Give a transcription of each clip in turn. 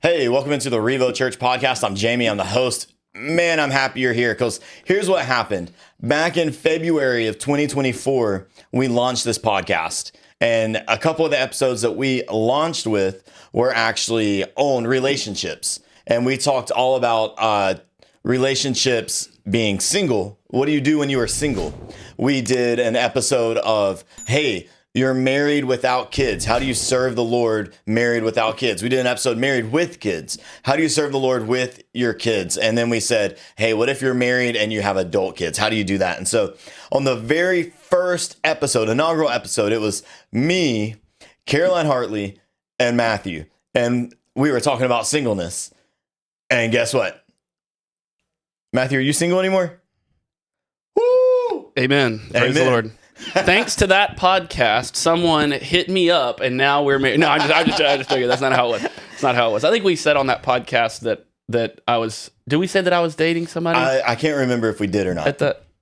Hey, welcome into the REVO Church podcast. I'm Jame. I'm the host. Man, I'm happy you're here because here's what happened. Back in February of 2024, we launched this podcast. And a couple of the episodes that we launched with were actually on relationships. And we talked all about relationships being single. What do you do when you are single? We did an episode of, hey, you're married without kids. How do you serve the Lord married without kids? We did an episode married with kids. How do you serve the Lord with your kids? And then we said, hey, what if you're married and you have adult kids? How do you do that? And so on the very first episode, inaugural episode, it was me, Caroline Hartley, and Matthew. And we were talking about singleness. And guess what? Matthew, are you single anymore? Woo! Amen. Praise the Lord. Thanks to that podcast, someone hit me up, and now we're married. No, I'm just joking. That's not how it was. It's not how it was. I think we said on that podcast that I was. Did we say that I was dating somebody? I can't remember if we did or not.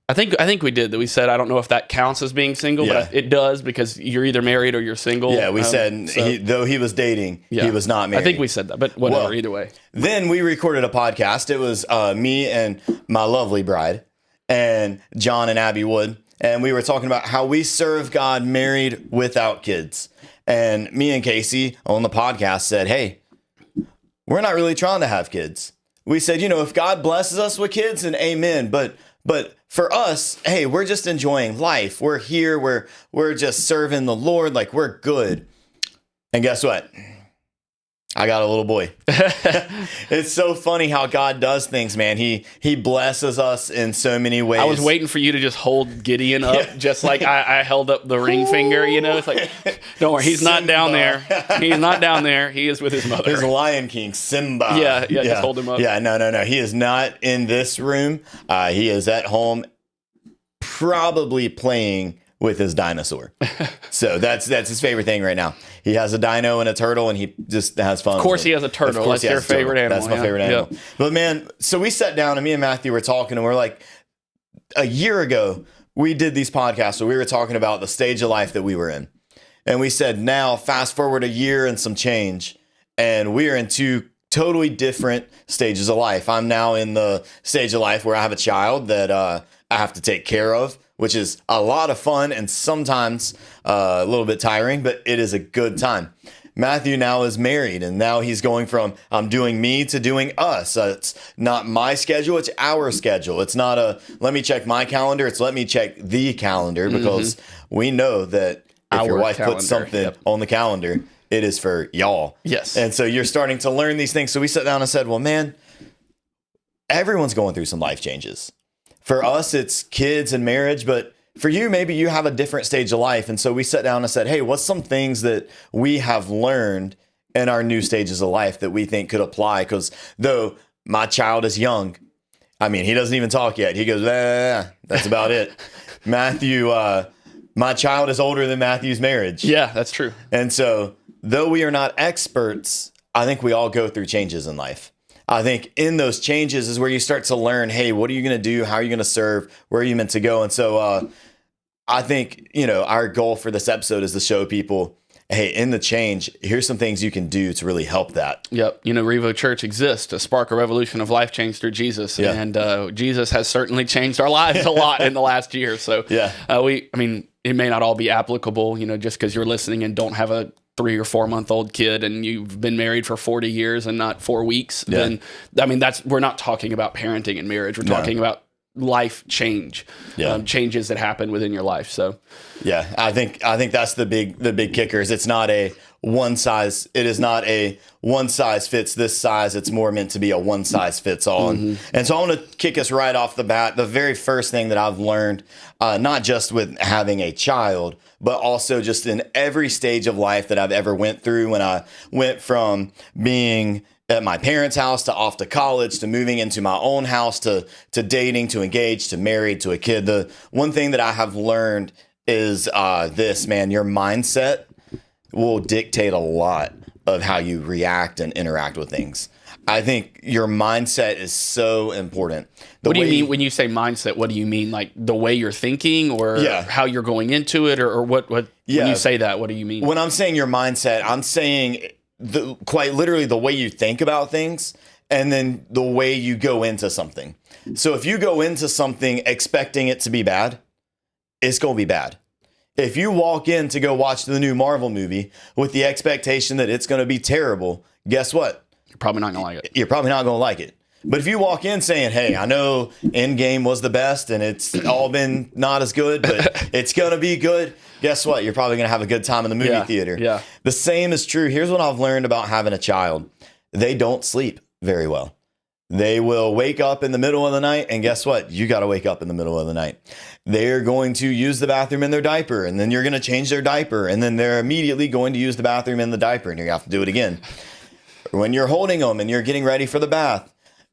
I think we did. That we said I don't know if that counts as being single, but it does because you're either married or you're single. Yeah, we said though he was dating, he was not married. I think we said that, but whatever. Either way. Then we recorded a podcast. It was me and my lovely bride, and John and Abby Wood. And we were talking about how we serve God married without kids. And me and Casey on the podcast said, hey, we're not really trying to have kids. We said, if God blesses us with kids, then amen. But for us, hey, we're just enjoying life. We're here. We're just serving the Lord. Like, we're good. And guess what? I got a little boy. It's so funny how God does things, man. He blesses us in so many ways. I was waiting for you to just hold Gideon up, just like I held up the ring finger. It's like, don't worry, he's not down there. He's not down there. He is with his mother. His Lion King, Simba. Yeah, just hold him up. Yeah, no. He is not in this room. He is at home, probably playing with his dinosaur. So that's his favorite thing right now. He has a dino and a turtle, and he just has fun. Of course he has a turtle. That's your favorite animal. That's my favorite animal. Yeah. But man, so we sat down and me and Matthew were talking, and we're like, a year ago, we did these podcasts where we were talking about the stage of life that we were in. And we said, now fast forward a year and some change, and we are in two totally different stages of life. I'm now in the stage of life where I have a child that I have to take care of, which is a lot of fun and sometimes a little bit tiring, but it is a good time. Matthew now is married, and now he's going from I'm doing me to doing us. It's not my schedule, it's our schedule. It's not let me check my calendar, it's let me check the calendar, because we know that if your wife puts something on the calendar, it is for y'all. Yes. And so you're starting to learn these things. So we sat down and said, well, man, everyone's going through some life changes. For us, it's kids and marriage, but for you, maybe you have a different stage of life. And so we sat down and said, hey, what's some things that we have learned in our new stages of life that we think could apply? Because though my child is young, he doesn't even talk yet. He goes, that's about it. Matthew, my child is older than Matthew's marriage. Yeah, that's true. And so though we are not experts, I think we all go through changes in life. I think in those changes is where you start to learn, hey, what are you going to do? How are you going to serve? Where are you meant to go? And so I think, our goal for this episode is to show people, hey, in the change, here's some things you can do to really help that. Yep. REVO Church exists to spark a revolution of life change through Jesus. Yeah. And Jesus has certainly changed our lives a lot in the last year. So it may not all be applicable, just because you're listening and don't have a 3 or 4 month old kid and you've been married for 40 years and not 4 weeks, then we're not talking about parenting and marriage. We're talking about life change, changes that happen within your life. So, yeah, I think that's the big kicker is it's not a one size. It is not a one size fits this size. It's more meant to be a one size fits all. And so I want to kick us right off the bat. The very first thing that I've learned, not just with having a child, but also just in every stage of life that I've ever went through, when I went from being at my parents' house to off to college to moving into my own house to dating to engaged to married to a kid. The one thing that I have learned is this, man, your mindset will dictate a lot of how you react and interact with things. I think your mindset is so important. What do you mean when you say mindset? What do you mean? Like the way you're thinking or how you're going into it or what when you say that, what do you mean? When I'm saying your mindset, I'm saying quite literally the way you think about things and then the way you go into something. So if you go into something expecting it to be bad, it's going to be bad. If you walk in to go watch the new Marvel movie with the expectation that it's going to be terrible, guess what? You're probably not going to like it. You're probably not going to like it. But if you walk in saying, hey, I know Endgame was the best and it's all been not as good, but it's going to be good, guess what? You're probably going to have a good time in the movie theater. Yeah. The same is true. Here's what I've learned about having a child. They don't sleep very well. They will wake up in the middle of the night, and guess what? You got to wake up in the middle of the night. They're going to use the bathroom in their diaper, and then you're going to change their diaper, and then they're immediately going to use the bathroom in the diaper, and you're going to have to do it again. When you're holding them and you're getting ready for the bath,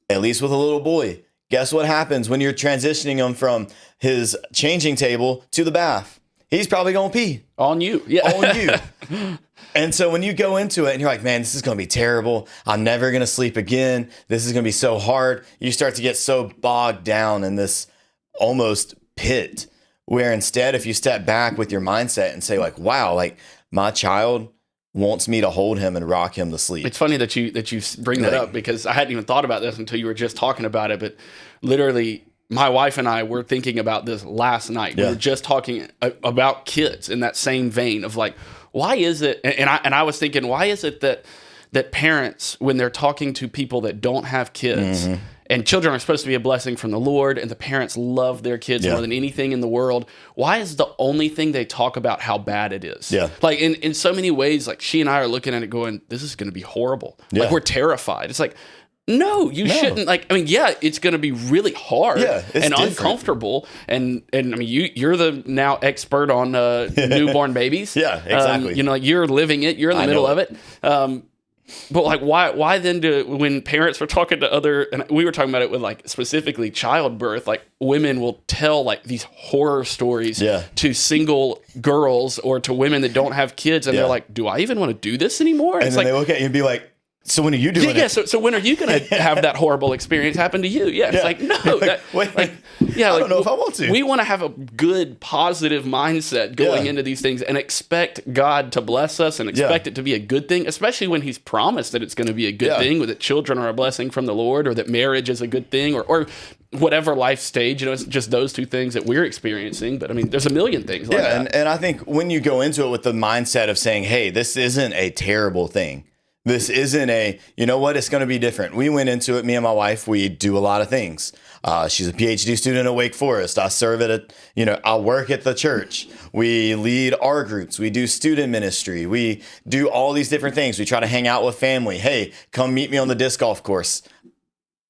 at least with a little boy, guess what happens when you're transitioning him from his changing table to the bath? He's probably going to pee. On you. Yeah. On you. And so when you go into it and you're like, man, this is going to be terrible. I'm never going to sleep again. This is going to be so hard. You start to get so bogged down in this almost pit where instead, if you step back with your mindset and say like, wow, like my child wants me to hold him and rock him to sleep. It's funny that you bring that up because I hadn't even thought about this until you were just talking about it. But literally, my wife and I were thinking about this last night. We were just talking about kids in that same vein of like, why is it? And I was thinking, why is it that parents, when they're talking to people that don't have kids, and children are supposed to be a blessing from the Lord, and the parents love their kids more than anything in the world, why is the only thing they talk about how bad it is? Yeah. Like in so many ways, like she and I are looking at it going, this is going to be horrible. Like we're terrified. It's like, no, you shouldn't. Like, I mean, yeah, it's going to be really hard and uncomfortable. And I mean, you're the now expert on newborn babies. Yeah, exactly. You know, like you're living it. You're in the middle of it. But like, why then when parents were talking to other, and we were talking about it with like specifically childbirth, like women will tell like these horror stories to single girls or to women that don't have kids. And they're like, do I even want to do this anymore? And then they look at you and be like, so when are you doing it? Yeah, so when are you going to have that horrible experience happen to you? Yeah, it's like, no. I don't know if I want to. We want to have a good, positive mindset going into these things and expect God to bless us and expect it to be a good thing, especially when he's promised that it's going to be a good thing, or that children are a blessing from the Lord, or that marriage is a good thing, or whatever life stage. You know, it's just those two things that we're experiencing. But I mean, there's a million things like that. And I think when you go into it with the mindset of saying, hey, this isn't a terrible thing. This isn't you know what, it's going to be different. We went into it, me and my wife, we do a lot of things. She's a PhD student at Wake Forest. I serve I work at the church. We lead our groups. We do student ministry. We do all these different things. We try to hang out with family. Hey, come meet me on the disc golf course.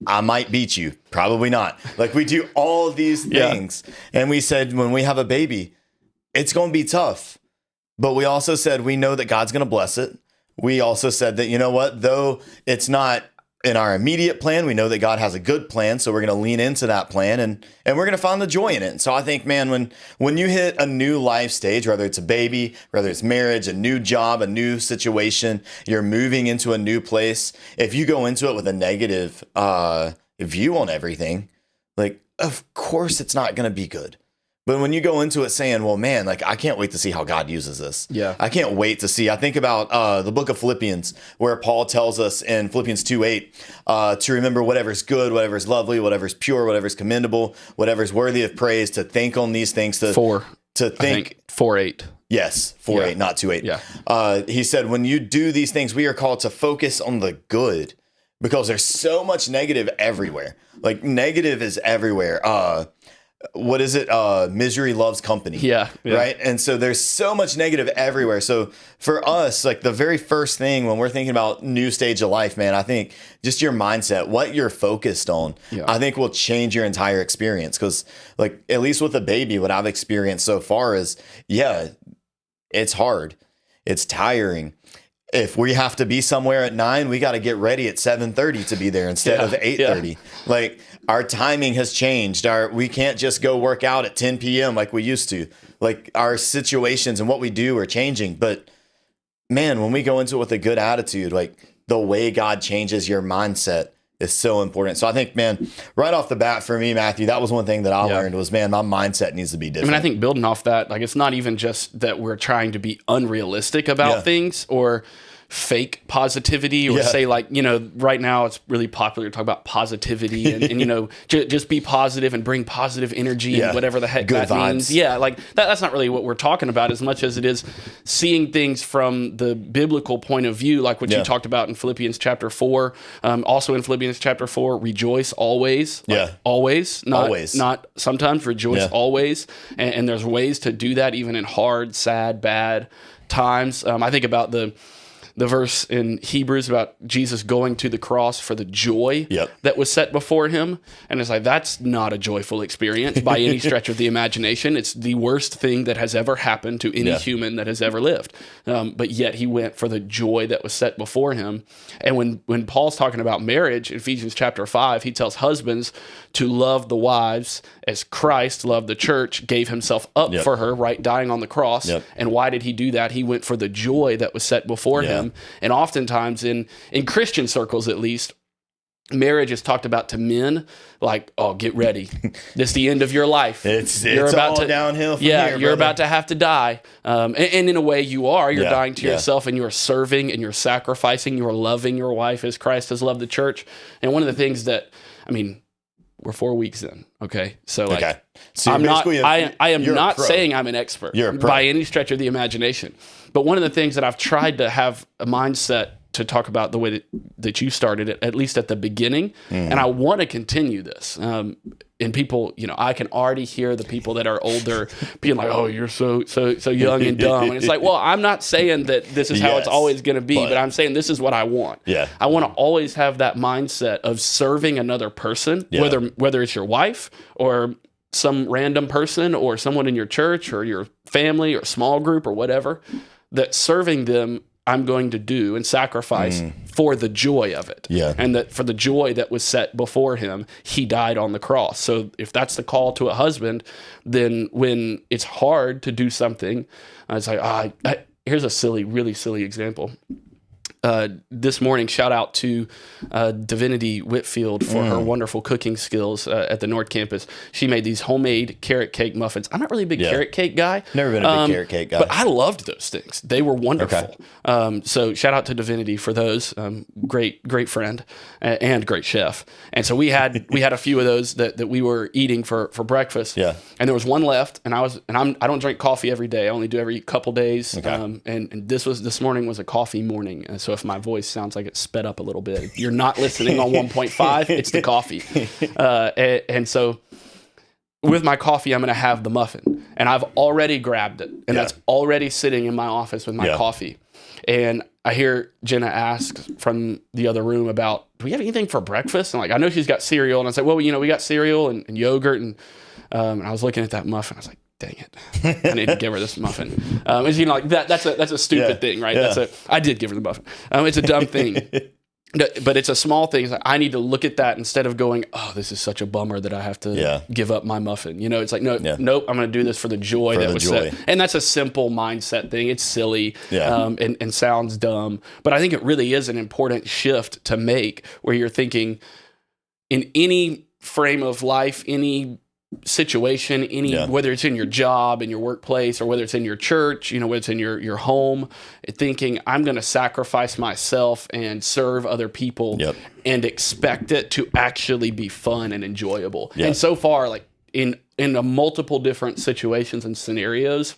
I might beat you. Probably not. Like we do all of these things. And we said, when we have a baby, it's going to be tough. But we also said, we know that God's going to bless it. We also said that, you know what, though it's not in our immediate plan, we know that God has a good plan. So we're going to lean into that plan and we're going to find the joy in it. And so I think, man, when you hit a new life stage, whether it's a baby, whether it's marriage, a new job, a new situation, you're moving into a new place. If you go into it with a negative view on everything, like, of course it's not going to be good. But when you go into it saying, well, man, like, I can't wait to see how God uses this. Yeah. I can't wait to see. I think about the book of Philippians, where Paul tells us in Philippians 2:8 to remember whatever's good, whatever's lovely, whatever's pure, whatever's commendable, whatever's worthy of praise, to think on these things. To think 4:8. Yes, 4:8, not 2:8. Yeah. He said, when you do these things, we are called to focus on the good, because there's so much negative everywhere. Like, negative is everywhere. What is it? Misery loves company. Yeah. Right. And so there's so much negative everywhere. So for us, like, the very first thing when we're thinking about new stage of life, man, I think just your mindset, what you're focused on, I think will change your entire experience. Because, like, at least with a baby, what I've experienced so far is, it's hard. It's tiring. If we have to be somewhere at 9, we got to get ready at 7:30 to be there instead of 8:30. Like, our timing has changed. We can't just go work out at 10 p.m. like we used to. Like, our situations and what we do are changing. But man, when we go into it with a good attitude, like, the way God changes your mindset is so important. So I think, man, right off the bat for me, Matthew, that was one thing that I learned was, man, my mindset needs to be different. I mean, I think building off that, like, it's not even just that we're trying to be unrealistic about things or fake positivity or say like, right now it's really popular to talk about positivity and just be positive and bring positive energy and whatever the heck Good that vibes. means. Yeah, like that's not really what we're talking about as much as it is seeing things from the biblical point of view, like what you talked about in Philippians chapter 4. Also in Philippians chapter 4, rejoice always. Always, not sometimes, rejoice always. And there's ways to do that even in hard, sad, bad times. I think about the verse in Hebrews about Jesus going to the cross for the joy that was set before him. And it's like, that's not a joyful experience by any stretch of the imagination. It's the worst thing that has ever happened to any human that has ever lived. But yet he went for the joy that was set before him. And when Paul's talking about marriage, in Ephesians chapter 5, he tells husbands to love the wives as Christ loved the church, gave himself up for her, right? Dying on the cross. And why did he do that? He went for the joy that was set before him. And oftentimes in Christian circles, at least, marriage is talked about to men like, oh, get ready. This is the end of your life. It's about all downhill from here, you're about to have to die. And in a way you are. You're dying to yourself and you're serving and you're sacrificing. You're loving your wife as Christ has loved the church. And one of the things that, we're 4 weeks in, okay? So so I am not saying I'm an expert by any stretch of the imagination. But one of the things that I've tried to have a mindset to talk about the way that you started it, at least at the beginning, and I want to continue this. And people, I can already hear the people that are older being like, "Oh, you're so young and dumb." And it's like, well, I'm not saying that this is how it's always going to be, but I'm saying this is what I want. I want to always have that mindset of serving another person, whether it's your wife or some random person or someone in your church or your family or small group or whatever. That serving them, I'm going to do and sacrifice for the joy of it. And that for the joy that was set before him, he died on the cross. So if that's the call to a husband, then when it's hard to do something, it's like, here's a really silly example. This morning, shout out to Divinity Whitfield for her wonderful cooking skills at the North Campus. She made these homemade carrot cake muffins. I'm not really a big carrot cake guy. Never been a big carrot cake guy. But I loved those things. They were wonderful. So shout out to Divinity for those. Great friend and great chef. And so we had a few of those that we were eating for breakfast. And there was one left. And I don't drink coffee every day. I only do every couple days. And this morning was a coffee morning. And so if my voice sounds like it's sped up a little bit, you're not listening on 1.5, it's the coffee. And so with my coffee, I'm going to have the muffin. And I've already grabbed it. And that's already sitting in my office with my coffee. And I hear Jenna ask from the other room about, do we have anything for breakfast? And I know she's got cereal. And I said, well, we got cereal and yogurt. And I was looking at that muffin. I was like, dang it, I need to give her this muffin. That's a stupid thing, right? I did give her the muffin. It's a dumb thing. But it's a small thing. It's like, I need to look at that instead of going, oh, this is such a bummer that I have to give up my muffin. It's like, nope, I'm going to do this for the joy that was set. And that's a simple mindset thing. It's silly and sounds dumb. But I think it really is an important shift to make where you're thinking in any frame of life, any situation, whether it's in your job, in your workplace, or whether it's in your church, whether it's in your home, thinking I'm going to sacrifice myself and serve other people and expect it to actually be fun and enjoyable. And so far, like in a multiple different situations and scenarios,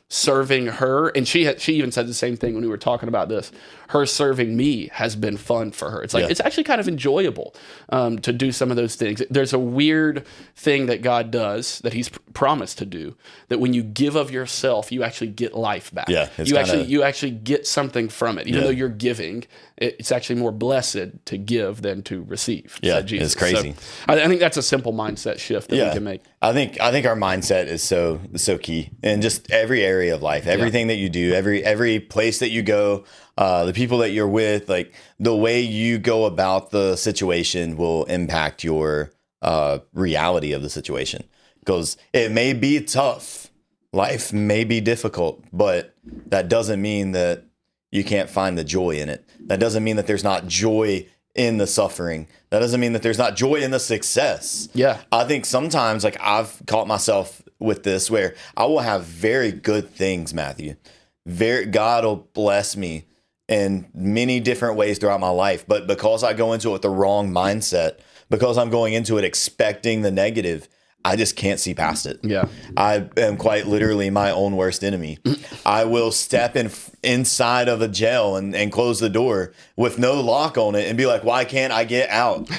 serving her, and she even said the same thing when we were talking about this. Her serving me has been fun for her. It's like it's actually kind of enjoyable to do some of those things. There's a weird thing that God does that He's promised to do, that when you give of yourself, you actually get life back. You actually get something from it, even though you're giving. It's actually more blessed to give than to receive. It's crazy. So I think that's a simple mindset shift that we can make. I think our mindset is so key in just every area of life. Everything that you do, every place that you go, the people that you're with, like the way you go about the situation will impact your reality of the situation. Because it may be tough, life may be difficult, but that doesn't mean that you can't find the joy in it. That doesn't mean that there's not joy in the suffering. That doesn't mean that there's not joy in the success. I think sometimes, like, I've caught myself with this where I will have very good things, Matthew. God will bless me in many different ways throughout my life. But because I go into it with the wrong mindset, because I'm going into it expecting the negative, I just can't see past it. Yeah. I am quite literally my own worst enemy. I will step inside of a jail and close the door with no lock on it and be like, why can't I get out?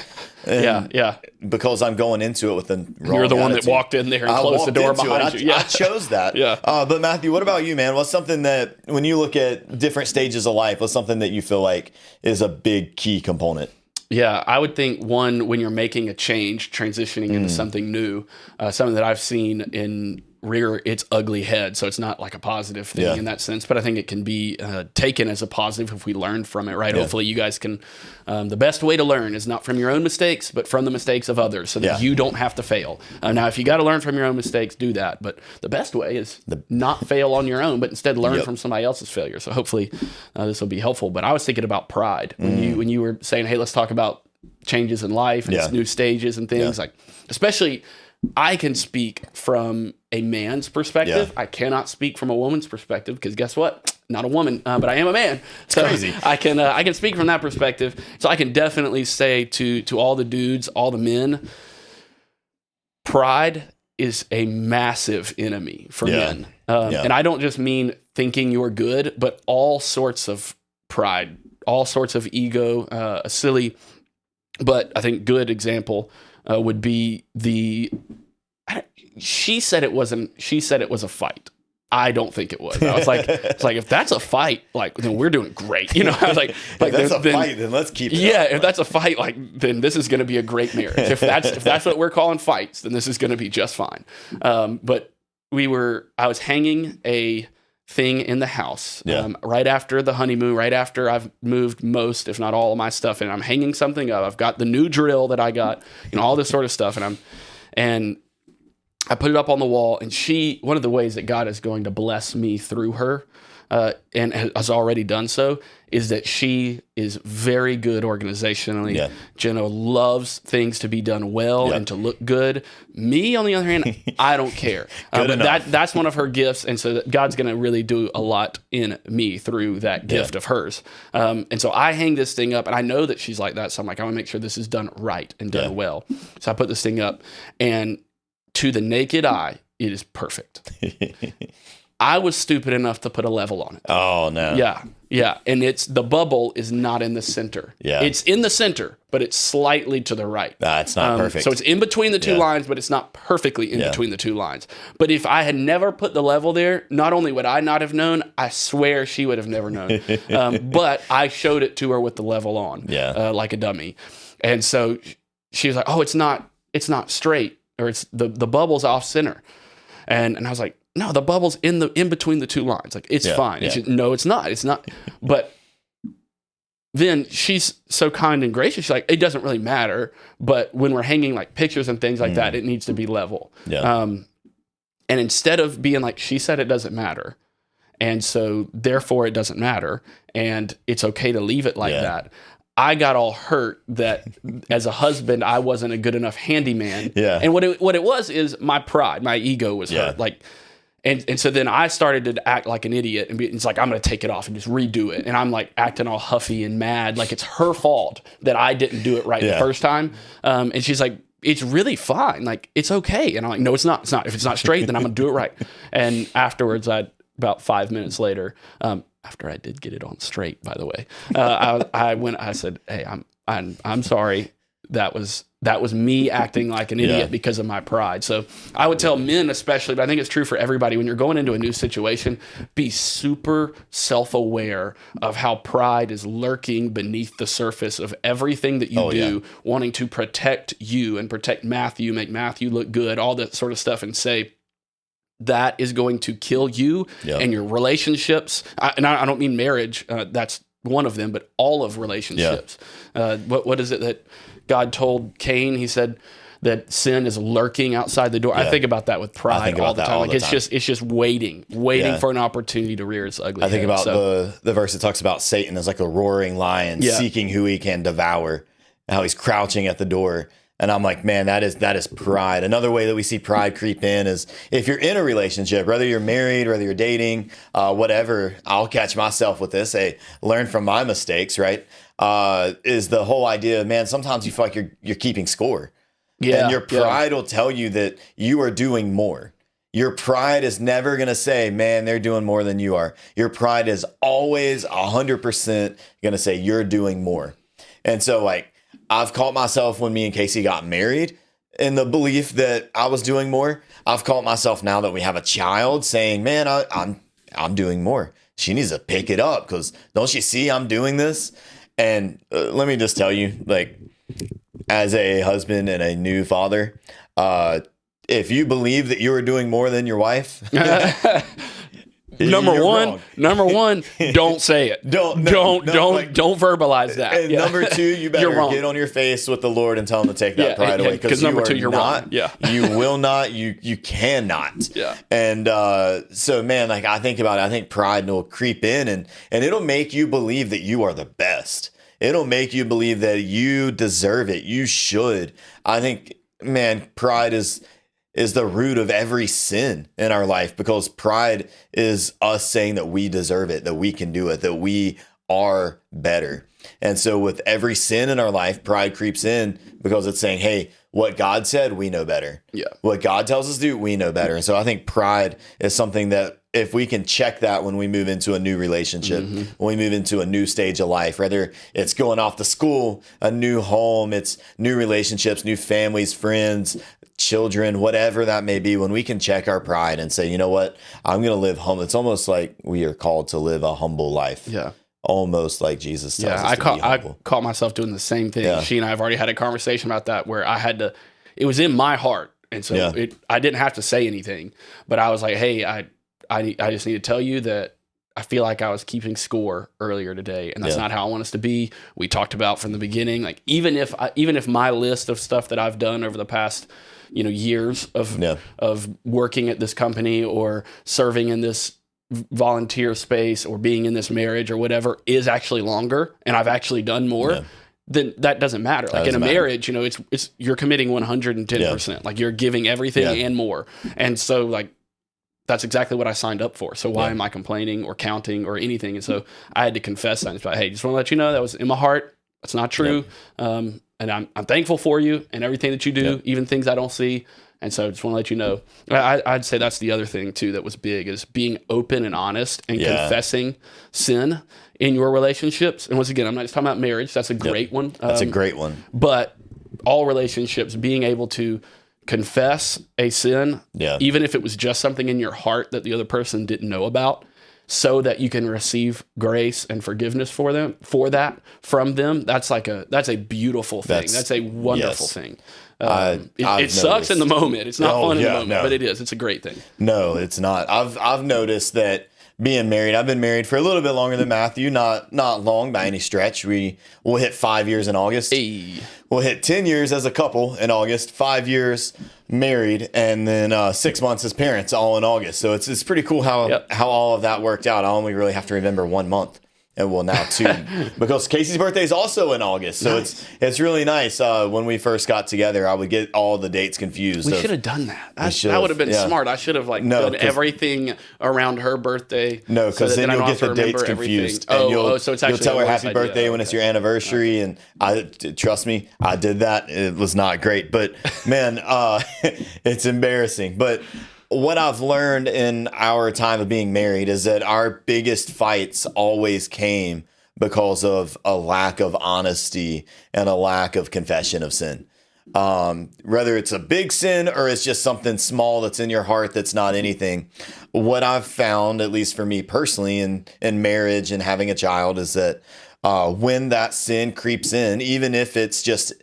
And yeah. Because I'm going into it with the wrong You're the one attitude. that walked in there and closed the door behind you. Yeah. I chose that. Yeah. But Matthew, what about you, man? What's something that when you look at different stages of life, what's something that you feel like is a big key component? Yeah, I would think one, when you're making a change, transitioning into something new, something that I've seen in rear its ugly head. So it's not like a positive thing in that sense, but I think it can be taken as a positive if we learn from it, right? Yeah. Hopefully you guys can, the best way to learn is not from your own mistakes, but from the mistakes of others so that you don't have to fail. Now, if you got to learn from your own mistakes, do that. But the best way is not fail on your own, but instead learn from somebody else's failure. So hopefully this will be helpful. But I was thinking about pride when you were saying, hey, let's talk about changes in life and its new stages and things like, especially I can speak from a man's perspective. I cannot speak from a woman's perspective because guess what? Not a woman, but I am a man. So crazy. I can speak from that perspective. So I can definitely say to all the dudes, all the men, pride is a massive enemy for men. And I don't just mean thinking you're good, but all sorts of pride, all sorts of ego, silly. But I think good example would be she said it was a fight. I don't think it was. I was like, it's like, if that's a fight, like, then we're doing great. You know, I was like if that's a fight, then let's keep it up. If that's a fight, like, then this is going to be a great marriage. If that's what we're calling fights, then this is going to be just fine. But I was hanging a thing in the house right after the honeymoon, right after I've moved most, if not all of my stuff, and I'm hanging something up. I've got the new drill that I got, all this sort of stuff, and I put it up on the wall, and one of the ways that God is going to bless me through her, and has already done so, is that she is very good organizationally. Jenna loves things to be done well and to look good. Me, on the other hand, I don't care. But that's one of her gifts, and so God's going to really do a lot in me through that gift of hers. And so I hang this thing up, and I know that she's like that, so I'm like, I want to make sure this is done right and done well. So I put this thing up, and to the naked eye, it is perfect. I was stupid enough to put a level on it. Oh, no. Yeah. And the bubble is not in the center. Yeah. It's in the center, but it's slightly to the right. It's not perfect. So it's in between the two lines, but it's not perfectly in between the two lines. But if I had never put the level there, not only would I not have known, I swear she would have never known. But I showed it to her with the level on, like a dummy. And so she was like, oh, it's not straight. Or it's the bubble's off center, and I was like, no, the bubble's in between the two lines. Like it's fine. It's just, no, it's not. It's not. But then she's so kind and gracious. She's like, it doesn't really matter. But when we're hanging like pictures and things like that, it needs to be level. And instead of being like, she said it doesn't matter, and so therefore it doesn't matter, and it's okay to leave it like that. I got all hurt that as a husband, I wasn't a good enough handyman. And what it was is my pride, my ego was hurt. Like, and so then I started to act like an idiot, and it's like, I'm going to take it off and just redo it. And I'm like acting all huffy and mad. Like it's her fault that I didn't do it right the first time. And she's like, it's really fine. Like, it's okay. And I'm like, no, it's not. It's not. If it's not straight, then I'm going to do it right. And afterwards, about 5 minutes later, after I did get it on straight, by the way, I said, hey, I'm sorry. That was me acting like an idiot because of my pride. So I would tell men especially, but I think it's true for everybody, when you're going into a new situation, be super self-aware of how pride is lurking beneath the surface of everything that you do, wanting to protect you and protect Matthew, make Matthew look good, all that sort of stuff, and say, that is going to kill you and your relationships. And I don't mean marriage. That's one of them, but all of relationships. What is it that God told Cain? He said that sin is lurking outside the door. I think about that with pride all the time. Like it's just waiting for an opportunity to rear its ugly head. I think about the verse that talks about Satan as like a roaring lion seeking who he can devour, how he's crouching at the door. And I'm like, man, that is pride. Another way that we see pride creep in is if you're in a relationship, whether you're married, whether you're dating, whatever, I'll catch myself with this. Hey, learn from my mistakes, right? Is the whole idea, man, sometimes you feel like you're keeping score. Yeah, and your pride will tell you that you are doing more. Your pride is never going to say, man, they're doing more than you are. Your pride is always 100% going to say you're doing more. And so like, I've caught myself when me and Casey got married in the belief that I was doing more. I've caught myself now that we have a child saying, man, I'm doing more. She needs to pick it up because don't you see I'm doing this? And let me just tell you, like, as a husband and a new father, if you believe that you are doing more than your wife, number one, don't say it. Don't verbalize that. And number two, you better get on your face with the Lord and tell him to take that pride away. Because number two, you're not. Yeah. You will not. You cannot. Yeah. And so, man, like I think about it, I think pride will creep in and it'll make you believe that you are the best. It'll make you believe that you deserve it. You should. I think, man, pride is the root of every sin in our life because pride is us saying that we deserve it, that we can do it, that we are better. And so with every sin in our life, pride creeps in because it's saying, hey, what God said, we know better. Yeah. What God tells us to do, we know better. And so I think pride is something that if we can check that when we move into a new relationship, when we move into a new stage of life, whether it's going off to school, a new home, it's new relationships, new families, friends, children, whatever that may be, when we can check our pride and say, you know what, I'm going to live humble. It's almost like we are called to live a humble life. Yeah. Almost like Jesus tells us to be humble. I caught myself doing the same thing. Yeah. She and I have already had a conversation about that where it was in my heart. And so I didn't have to say anything, but I was like, hey, I just need to tell you that I feel like I was keeping score earlier today, and that's not how I want us to be. We talked about from the beginning, like even if my list of stuff that I've done over the past, years of working at this company or serving in this volunteer space or being in this marriage or whatever is actually longer, and I've actually done more. Then that doesn't matter. Like in a marriage, it's you're committing 110%. Like you're giving everything and more, and so like. That's exactly what I signed up for. So why am I complaining or counting or anything? And so I had to confess that. It's like, hey, just want to let you know that was in my heart. It's not true. And I'm thankful for you and everything that you do, even things I don't see. And so I just want to let you know. I'd say that's the other thing too that was big is being open and honest and confessing sin in your relationships. And once again, I'm not just talking about marriage. That's a great one. That's a great one. But all relationships, being able to confess a sin, even if it was just something in your heart that the other person didn't know about, so that you can receive grace and forgiveness from them. That's a beautiful thing. That's a wonderful thing. It sucks in the moment. It's not fun in the moment, but it is. It's a great thing. No, it's not. I've noticed that being married, I've been married for a little bit longer than Matthew, not long by any stretch. We'll hit 5 years in August. Hey. We'll hit 10 years as a couple in August, 5 years married, and then 6 months as parents all in August. So it's pretty cool how all of that worked out. I only really have to remember 1 month. And well, now 2, because Casey's birthday is also in August. So it's really nice. When we first got together, I would get all the dates confused. We should have done that. That would have been smart. I should have done everything around her birthday. No, because then you'll get the dates confused. And so it's actually you'll tell her happy birthday when it's your anniversary. And trust me, I did that. It was not great. But man, it's embarrassing. But what I've learned in our time of being married is that our biggest fights always came because of a lack of honesty and a lack of confession of sin. Whether it's a big sin or it's just something small that's in your heart that's not anything. What I've found, at least for me personally in marriage and having a child, is that when that sin creeps in, even if it's just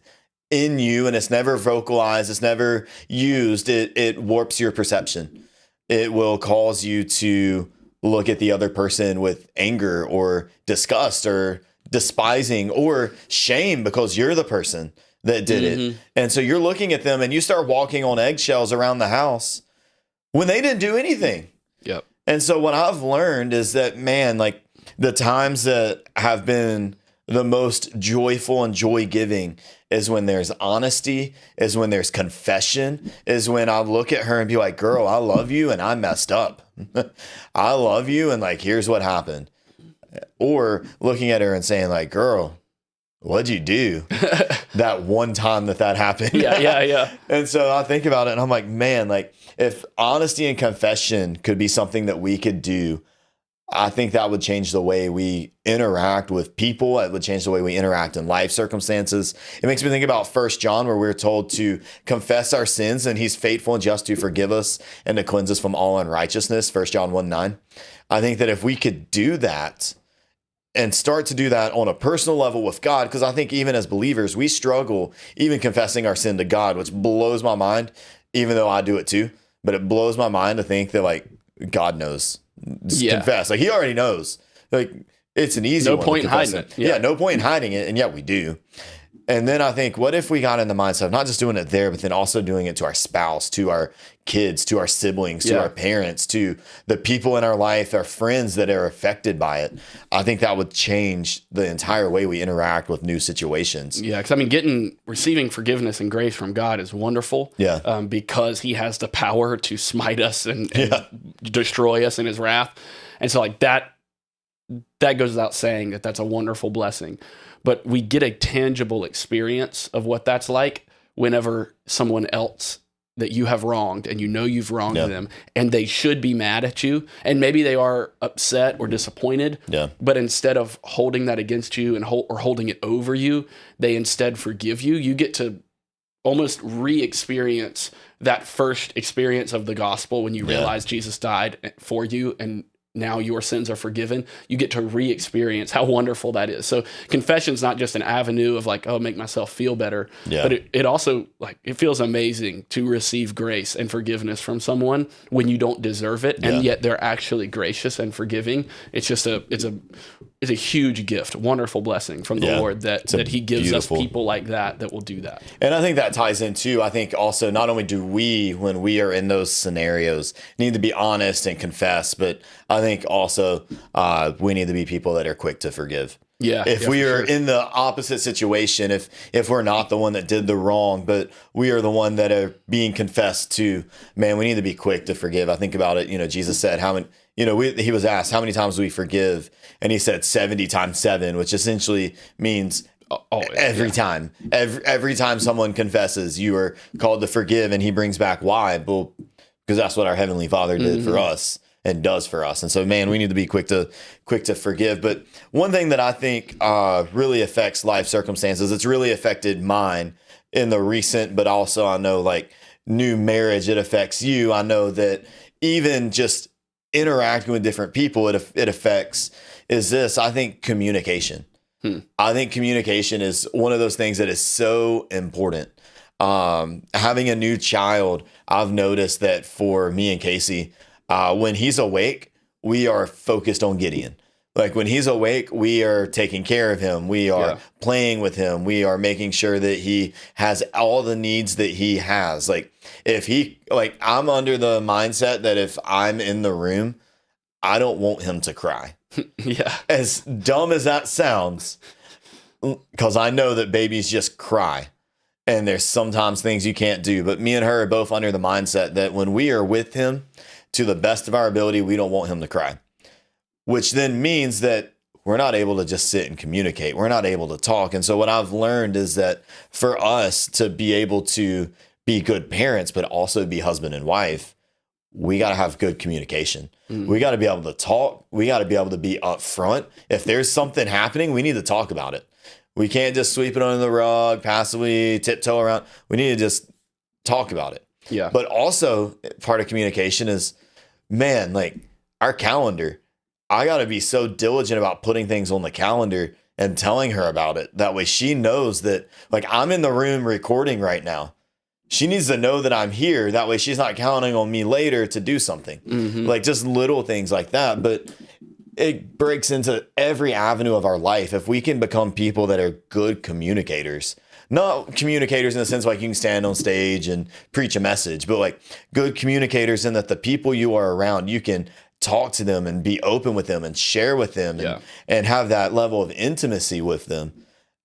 in you and it's never vocalized, it's never used, it warps your perception. It will cause you to look at the other person with anger or disgust or despising or shame because you're the person that did it. And so you're looking at them and you start walking on eggshells around the house when they didn't do anything. And so what I've learned is that, man, like the times that have been the most joyful and joy-giving is when there's honesty, is when there's confession, is when I look at her and be like, girl, I love you and I messed up. I love you and like, here's what happened. Or looking at her and saying like, girl, what'd you do that one time that happened? Yeah. And so I think about it and I'm like, man, like if honesty and confession could be something that we could do, I think that would change the way we interact with people. It would change the way we interact in life circumstances. It makes me think about 1 John where we're told to confess our sins and he's faithful and just to forgive us and to cleanse us from all unrighteousness. 1 John 1:9. I think that if we could do that and start to do that on a personal level with God, because I think even as believers, we struggle even confessing our sin to God, which blows my mind, even though I do it too. But it blows my mind to think that like God knows. Just confess. Like he already knows. Like it's an easy no one. No point in hiding it. Yeah, no point in hiding it. And yet we do. And then I think, what if we got in the mindset of not just doing it there, but then also doing it to our spouse, to our kids, to our siblings, to our parents, to the people in our life, our friends that are affected by it. I think that would change the entire way we interact with new situations. Yeah, because I mean, receiving forgiveness and grace from God is wonderful. Yeah. Because he has the power to smite us and destroy us in his wrath. And so like that goes without saying that that's a wonderful blessing. But we get a tangible experience of what that's like whenever someone else that you have wronged and you know you've wronged them and they should be mad at you and maybe they are upset or disappointed. Yeah. But instead of holding that against you and or holding it over you, they instead forgive you. You get to almost re-experience that first experience of the gospel when you realize Jesus died for you and now your sins are forgiven. You get to re-experience how wonderful that is. So confession's not just an avenue of like, oh, make myself feel better, but it also like, it feels amazing to receive grace and forgiveness from someone when you don't deserve it. And yet they're actually gracious and forgiving. It's just it's a huge gift, wonderful blessing from the Lord that he gives us people like that will do that. And I think that ties into, I think also not only do we, when we are in those scenarios, need to be honest and confess, but I think also we need to be people that are quick to forgive. Yeah. If we are in the opposite situation, if we're not the one that did the wrong, but we are the one that are being confessed to, man, we need to be quick to forgive. I think about it, Jesus said how many, he was asked how many times do we forgive? And he said 70 times 7, which essentially means every time. Every time someone confesses, you are called to forgive, and he brings back why? Well, because that's what our Heavenly Father did for us and does for us. And so, man, we need to be quick to forgive. But one thing that I think really affects life circumstances, it's really affected mine in the recent, but also I know like new marriage, it affects you. I know that even just interacting with different people, it affects is this. I think communication. I think communication is one of those things that is so important. Having a new child, I've noticed that for me and Casey, when he's awake, we are focused on Gideon. Like when he's awake, we are taking care of him. We are playing with him. We are making sure that he has all the needs that he has. Like I'm under the mindset that if I'm in the room, I don't want him to cry. As dumb as that sounds, because I know that babies just cry. And there's sometimes things you can't do. But me and her are both under the mindset that when we are with him, to the best of our ability, we don't want him to cry. Which then means that we're not able to just sit and communicate. We're not able to talk. And so what I've learned is that for us to be able to be good parents, but also be husband and wife, we got to have good communication. We got to be able to talk. We got to be able to be upfront. If there's something happening, we need to talk about it. We can't just sweep it under the rug, passively tiptoe around. We need to just talk about it. Yeah. But also part of communication is, man, like our calendar. I got to be so diligent about putting things on the calendar and telling her about it. That way she knows that like I'm in the room recording right now. She needs to know that I'm here. That way she's not counting on me later to do something. Like just little things like that. But it breaks into every avenue of our life. If we can become people that are good communicators, not communicators in the sense like you can stand on stage and preach a message, but like good communicators in that the people you are around, you can talk to them and be open with them and share with them and have that level of intimacy with them,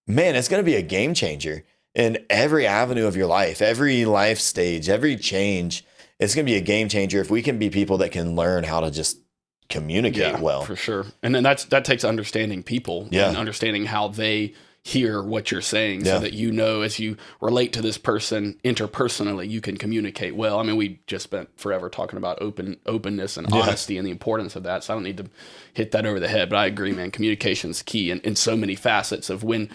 man, it's going to be a game changer in every avenue of your life, every life stage, every change. It's going to be a game changer if we can be people that can learn how to just communicate well. For sure. And then that takes understanding people and understanding how they hear what you're saying so that, you know, as you relate to this person interpersonally, you can communicate well. I mean, we just spent forever talking about openness and honesty and the importance of that. So I don't need to hit that over the head, but I agree, man. Communication's key in so many facets of when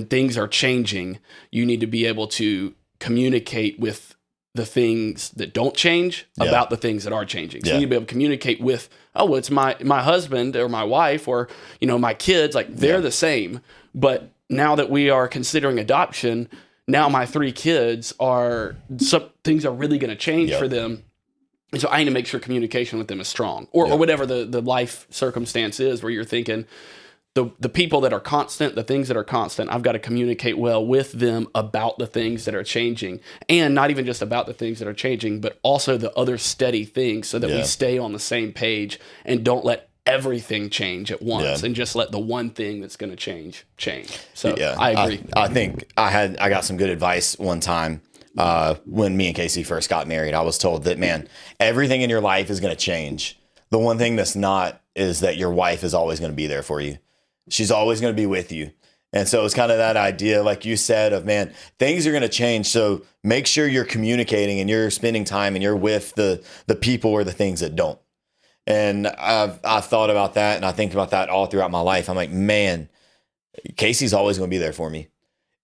things are changing, you need to be able to communicate with the things that don't change about the things that are changing. So you need to be able to communicate with, it's my husband or my wife or, you know, my kids, like they're the same, but now that we are considering adoption, now my 3 kids some things are really going to change for them. And so I need to make sure communication with them is strong or whatever the life circumstance is where you're thinking the people that are constant, the things that are constant, I've got to communicate well with them about the things that are changing, and not even just about the things that are changing, but also the other steady things so that we stay on the same page and don't let everything change at once and just let the one thing that's going to change. So I agree. I think I got some good advice one time. When me and Casey first got married, I was told that, man, everything in your life is going to change. The one thing that's not is that your wife is always going to be there for you. She's always going to be with you. And so it's kind of that idea, like you said, of, man, things are going to change. So make sure you're communicating and you're spending time and you're with the people or the things that don't. And I've thought about that, and I think about that all throughout my life. I'm like, man, Casey's always going to be there for me.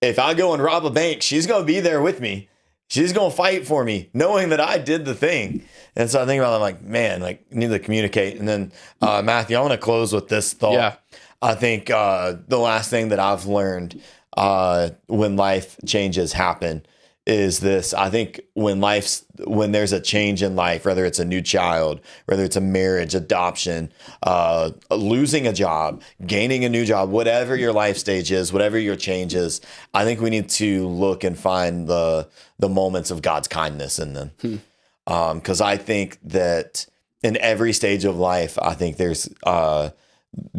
If I go and rob a bank, she's going to be there with me. She's going to fight for me, knowing that I did the thing. And so I think about it, I'm like, man, like, I need to communicate. And then, Matthew, I want to close with this thought. Yeah. I think the last thing that I've learned when life changes happen is this. I think when there's a change in life, whether it's a new child, whether it's a marriage, adoption, losing a job, gaining a new job, whatever your life stage is, whatever your change is, I think we need to look and find the moments of God's kindness in them. Because I think that in every stage of life, I think there's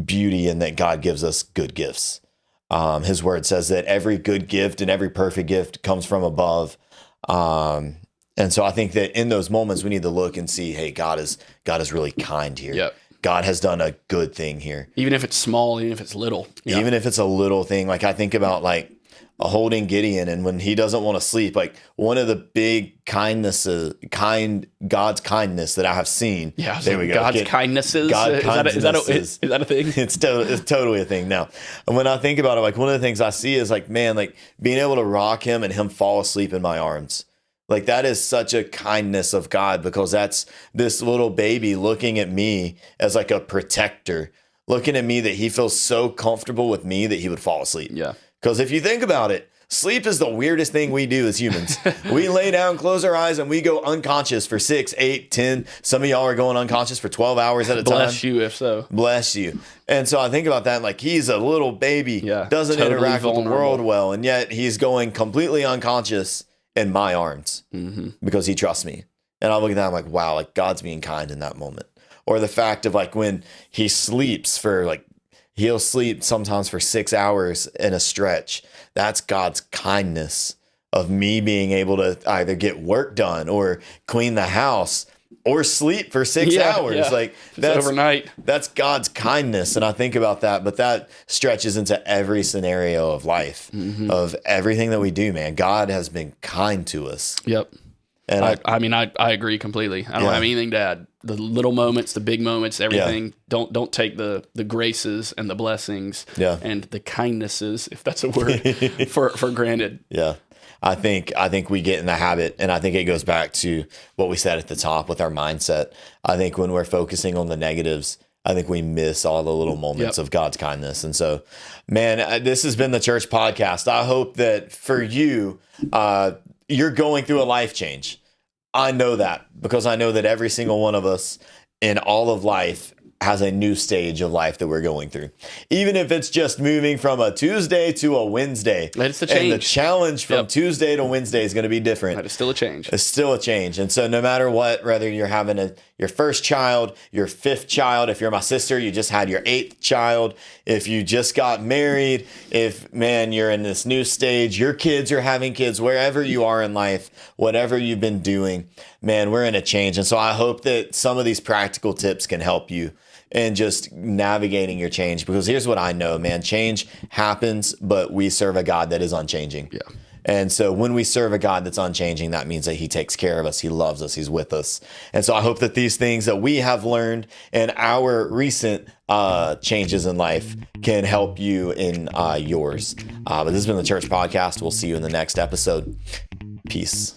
beauty in that God gives us good gifts. His word says that every good gift and every perfect gift comes from above. And so I think that in those moments we need to look and see, hey, God is really kind here. Yep. God has done a good thing here. Even if it's small, even if it's little. Yep. Even if it's a little thing. Like I think about like holding Gideon, and when he doesn't want to sleep, like one of the big God's kindness that I have seen. Yeah, there we go. God's kindnesses. Is that a thing? It's totally a thing now. And when I think about it, like one of the things I see is like, man, like being able to rock him and him fall asleep in my arms. Like that is such a kindness of God, because that's this little baby looking at me as like a protector, looking at me that he feels so comfortable with me that he would fall asleep. Yeah. Because if you think about it, sleep is the weirdest thing we do as humans. We lay down, close our eyes, and we go unconscious for 6, 8, 10. Some of y'all are going unconscious for 12 hours at a time. Bless you, if so. Bless you. And so I think about that, like he's a little baby, doesn't totally interact vulnerable with the world well, and yet he's going completely unconscious in my arms because he trusts me. And I look at that, I'm like, wow, like God's being kind in that moment. Or the fact of like when he sleeps for like, he'll sleep sometimes for 6 hours in a stretch. That's God's kindness of me being able to either get work done or clean the house or sleep for 6 hours. Yeah. Like that's overnight. That's God's kindness. And I think about that, but that stretches into every scenario of life, of everything that we do, man. God has been kind to us. Yep. And I agree completely. I don't have anything to add. The little moments, the big moments, everything. Yeah. Don't take the graces and the blessings and the kindnesses, if that's a word, for granted. Yeah. I think we get in the habit, and I think it goes back to what we said at the top with our mindset. I think when we're focusing on the negatives, I think we miss all the little moments of God's kindness. And so, man, this has been the Church Podcast. I hope that for you, you're going through a life change. I know that because I know that every single one of us in all of life has a new stage of life that we're going through. Even if it's just moving from a Tuesday to a Wednesday. It's a change. And the challenge from Tuesday to Wednesday is going to be different. But it's still a change. It's still a change. And so no matter what, whether you're having a your first child, your 5th child. If you're my sister, you just had your 8th child. If you just got married, if, man, you're in this new stage, your kids are having kids, wherever you are in life, whatever you've been doing, man, we're in a change. And so I hope that some of these practical tips can help you in just navigating your change, because here's what I know, man, change happens, but we serve a God that is unchanging. Yeah. And so when we serve a God that's unchanging, that means that he takes care of us. He loves us. He's with us. And so I hope that these things that we have learned in our recent changes in life can help you in yours. But this has been the Church Podcast. We'll see you in the next episode. Peace.